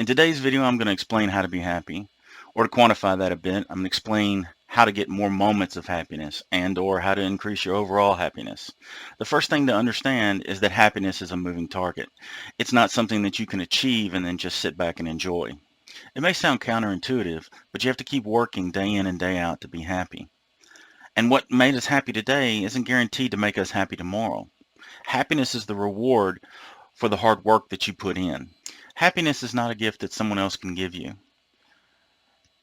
In today's video, I'm going to explain how to be happy, or to quantify that a bit, I'm going to explain how to get more moments of happiness and or how to increase your overall happiness. The first thing to understand is that happiness is a moving target. It's not something that you can achieve and then just sit back and enjoy. It may sound counterintuitive, but you have to keep working day in and day out to be happy. And what made us happy today isn't guaranteed to make us happy tomorrow. Happiness is the reward for the hard work that you put in. Happiness is not a gift that someone else can give you.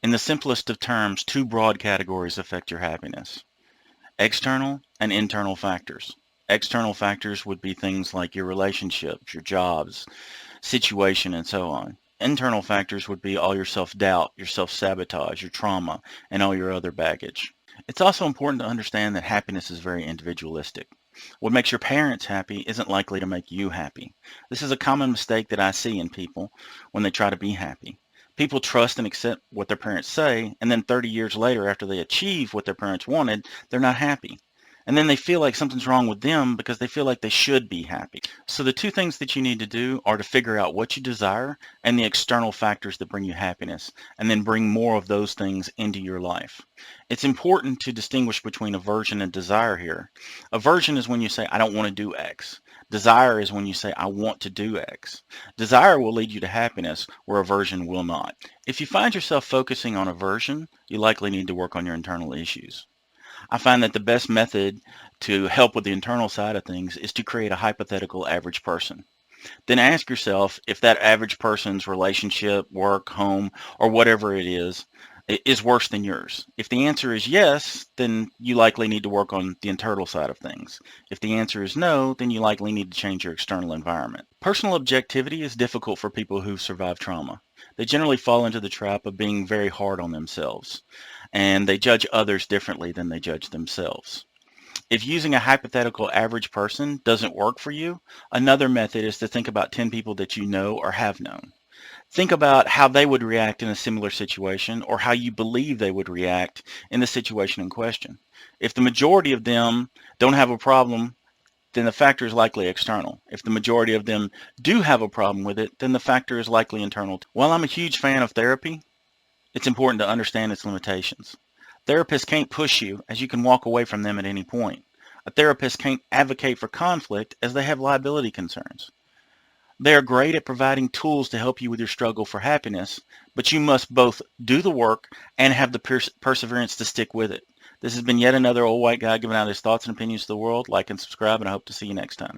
In the simplest of terms, two broad categories affect your happiness: external and internal factors. External factors would be things like your relationships, your jobs, situation, and so on. Internal factors would be all your self-doubt, your self-sabotage, your trauma, and all your other baggage. It's also important to understand that happiness is very individualistic. What makes your parents happy isn't likely to make you happy. This is a common mistake that I see in people when they try to be happy. People trust and accept what their parents say, and then 30 years later, after they achieve what their parents wanted, they're not happy. And then they feel like something's wrong with them because they feel like they should be happy. So the two things that you need to do are to figure out what you desire and the external factors that bring you happiness, and then bring more of those things into your life. It's important to distinguish between aversion and desire here. Aversion is when you say, I don't want to do X. Desire is when you say, I want to do X. Desire will lead you to happiness where aversion will not. If you find yourself focusing on aversion, you likely need to work on your internal issues. I find that the best method to help with the internal side of things is to create a hypothetical average person. Then ask yourself if that average person's relationship, work, home, or whatever it is worse than yours. If the answer is yes, then you likely need to work on the internal side of things. If the answer is no, then you likely need to change your external environment. Personal objectivity is difficult for people who've survived trauma. They generally fall into the trap of being very hard on themselves, and they judge others differently than they judge themselves. If using a hypothetical average person doesn't work for you, another method is to think about 10 people that you know or have known. Think about how they would react in a similar situation, or how you believe they would react in the situation in question. If the majority of them don't have a problem, then the factor is likely external. If the majority of them do have a problem with it, then the factor is likely internal. While I'm a huge fan of therapy, it's important to understand its limitations. Therapists can't push you, as you can walk away from them at any point. A therapist can't advocate for conflict, as they have liability concerns. They are great at providing tools to help you with your struggle for happiness, but you must both do the work and have the perseverance to stick with it. This has been yet another old white guy giving out his thoughts and opinions to the world. Like and subscribe, and I hope to see you next time.